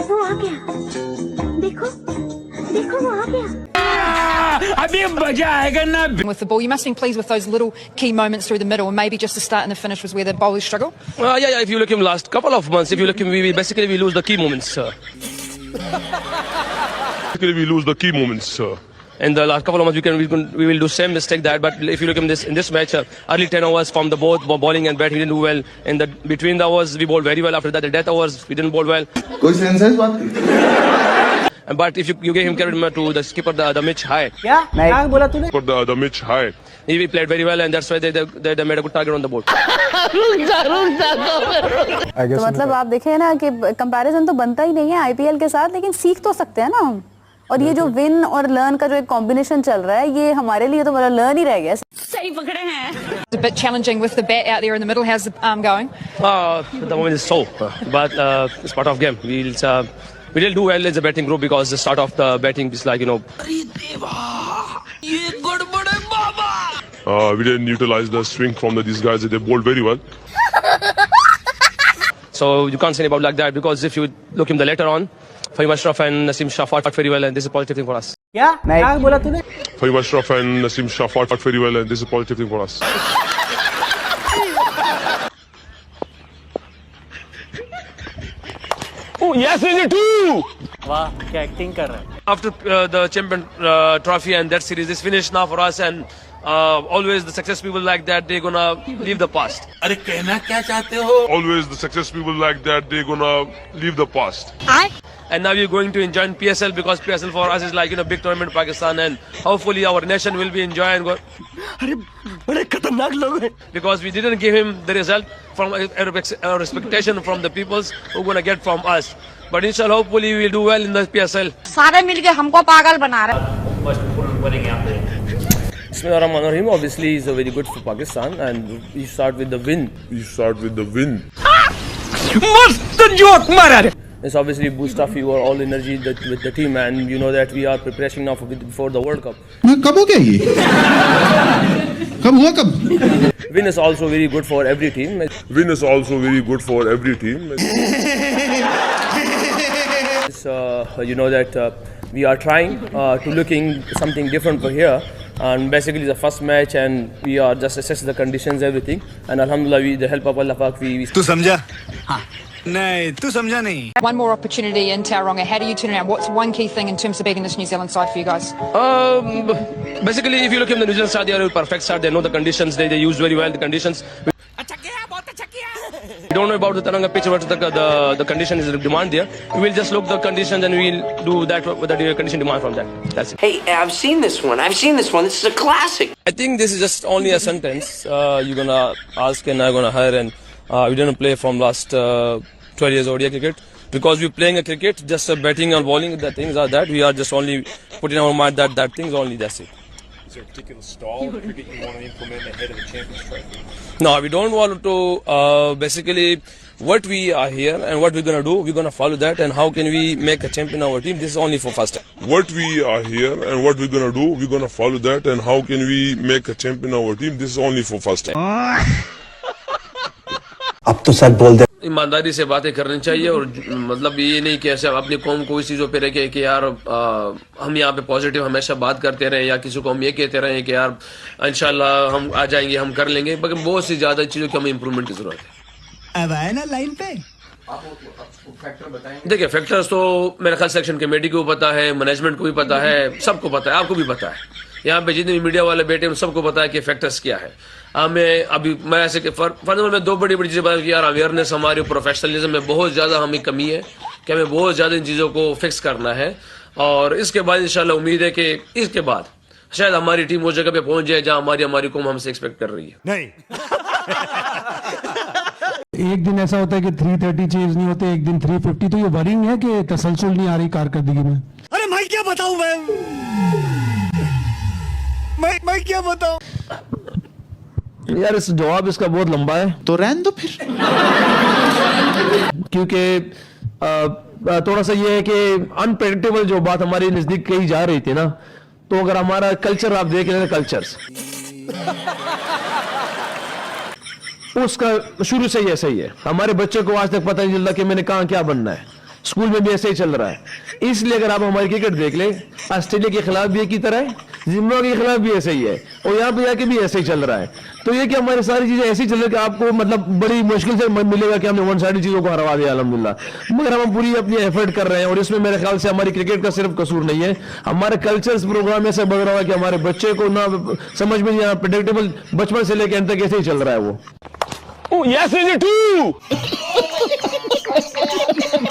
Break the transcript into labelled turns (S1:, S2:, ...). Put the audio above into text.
S1: वो आ गया, देखो देखो वो आ गया।
S2: अभी मजा आएगा ना।
S3: With the ball, you must have been pleased with those little key moments through the middle, and maybe just the start and the finish was where the bowlers struggle.
S4: Yeah. If you look him last couple of months, if you look him, we lose the key moments. Basically, we lose the key moments. In the last couple of months, we will do same mistake that. But if you look in this match, early 10 overs from the both bowling and batting, we didn't do well. In the between the overs, we bowled very well. After that, the death overs, we didn't bowl well.
S5: कोई sense है इस बात की?
S4: But if you gave him credit to the skipper, the Mitch High.
S6: क्या बोला तूने?
S5: For the Mitch High.
S4: He played very well, and that's why they made a good target on the board.
S7: तो मतलब आप देखें ना कि comparison तो बनता ही नहीं है आईपीएल के साथ, लेकिन सीख तो सकते हैं ना हम। और ये जो विन और लर्न का जो एक कॉम्बिनेशन चल रहा है, ये हमारे लिए तो मतलब लर्न ही रह गया।
S1: सही पकड़े हैं।
S3: It's a bit challenging with the bat out there in the middle. How's the arm going?
S4: The moment is so, but it's part of game. We will do well as a batting group because the start of the batting is like,
S5: We didn't utilize the swing from these guys. They bowled very well.
S4: So you can't say about like that because if you look him the later on, Fahim Ashraf and Naseem Shah fought very well, and this is a positive thing for us.
S6: क्या बोला तूने?
S5: Fahim Ashraf and Naseem Shah fought very well, and this is a positive thing for us.
S4: Oh yes, we did too.
S6: वाह क्या acting कर रहा है।
S4: After the champion trophy and that series is finished now for us, and always the success people like that, they're gonna leave the past.
S2: अरे कहना क्या चाहते हो?
S5: Always the success people like that, they're gonna leave the past.
S4: And now we're going to enjoy PSL because PSL for us is like big tournament in Pakistan, and hopefully our nation will be enjoying.
S2: अरे बड़े खतरनाक लोग हैं।
S4: Because we didn't give him the result from our expectation from the peoples who gonna get from us. But inshallah, hopefully we will do well in the PSL.
S1: सारे मिलके हमको पागल बना रहे।
S4: Bismillahirrahmanirrahim. Obviously, is very good for Pakistan, and we start with the win.
S2: मस्त joke मारा रे।
S4: It's obviously boost off your all energy with the team, and you know that we are preparing now before the World Cup.
S8: कब हो गया ये? कब हुआ कब?
S4: Win is also very good for every team. You know that we are trying to looking something different for here, and basically the first match, and we are just assess the conditions, everything, and alhamdulillah with the help of Allah Pak we
S2: तू समझा? हाँ। नहीं, तू समझा नहीं।
S3: One more opportunity in Tauranga. How do you turn around? What's one key thing in terms of beating this New Zealand side for you guys?
S4: Basically, if you look at the New Zealand side, they are a perfect side. They know the conditions. They use very well the conditions.
S2: अच्छा किया, बहुत अच्छा किया।
S4: We don't know about the Taranga pitch, what the condition is the demand there. We will just look the conditions and we will do that with the condition demand from that. That's it.
S9: Hey, I've seen this one. This is a classic.
S4: I think this is just only a sentence. You're gonna ask and I'm gonna hire, and we didn't play from last 12 years ODI cricket because we're playing a cricket, just batting and bowling. The things are that we are just only putting our mind that things only. That's it.
S5: Is there a particular style of cricket you want to implement ahead of the Champions Trophy?
S4: No, we don't want to. Basically, what we are here and what we're gonna do, we're gonna follow that. And how can we make a champion our team? This is only for first time.
S5: What we are here and what we're gonna do, we're gonna follow that. And how can we make a champion our team? This is only for first time.
S8: अब तो sir बोल दे।
S4: ईमानदारी से बातें करनी चाहिए, और मतलब ये नहीं कि ऐसे अपनी कौम को इस चीज़ों पे रखे कि यार हम यहाँ पे पॉजिटिव हमेशा बात करते रहें, या किसी को हम ये कहते रहें कि यार इंशाल्लाह हम आ जाएंगे, हम कर लेंगे। मगर बहुत सी ज़्यादा चीज़ों की हमें इम्प्रूवमेंट की ज़रूरत है।
S2: अब आए ना लाइन पे।
S4: देखिए, फैक्टर्स तो मेरे ख्याल सेलेक्शन कमेटी को पता है, मैनेजमेंट को भी पता है, सबको पता है, आपको भी पता है, यहाँ पे जितने भी मीडिया वाले बैठे हैं सबको पता है कि फैक्टर्स क्या है। हमें अभी मैं ऐसे मैं दो बड़ी चीज़ें बता कि यार अवेयरनेस, हमारे प्रोफेशनलिज्म में बहुत ज़्यादा हमें कमी है कि हमें बहुत ज़्यादा इन चीज़ों को फिक्स करना है, और इसके बाद इंशाल्लाह उम्मीद है कि इसके बाद शायद हमारी टीम उस जगह पे पहुंच जाए जहाँ हमारी कौम हमसे एक्सपेक्ट कर रही है।
S2: नहीं।
S10: एक दिन ऐसा होता है कि 330 चेज नहीं होते, एक दिन 350, तो ये वरिंग है कि तसलसल नहीं आ रही कारकर्दगी में।
S2: अरे मैं क्या बताऊं, मैं क्या बताऊं
S4: यार, इस जवाब इसका बहुत लंबा है,
S8: तो रहने दो फिर।
S4: क्योंकि थोड़ा सा ये है कि अनप्रेडिक्टेबल जो बात हमारे नजदीक कही जा रही थी ना, तो अगर हमारा कल्चर आप देख रहे हैं, कल्चर्स उसका शुरू से ही ऐसा ही है। हमारे बच्चों को आज तक पता नहीं चलता कि मैंने कहाँ क्या बनना है।
S11: स्कूल में भी ऐसे ही चल रहा है. इसलिए अगर आप हमारी क्रिकेट देख ले, ऑस्ट्रेलिया के खिलाफ भी एक ही तरह है, जिम्बाब्वे के खिलाफ भी ऐसे ही है, और यहाँ पे जाके भी ऐसे ही चल रहा है. तो ये कि हमारी सारी चीजें ऐसी चल रही है कि आपको मतलब बड़ी मुश्किल से मिलेगा कि हमने वन साइड चीजों को हरवा दिया अल्हम्दुलिल्लाह. मगर हम पूरी अपनी एफर्ट कर रहे हैं, और इसमें मेरे ख्याल से हमारी क्रिकेट का सिर्फ कसूर नहीं है, हमारे कल्चर्स प्रोग्राम ऐसे बढ़ रहा है कि हमारे बच्चे को ना समझ में नहीं आना, प्रेडिक्टेबल बचपन से लेकर अंत तक ऐसे ही चल रहा है वो.
S5: Oh, yes, is it true?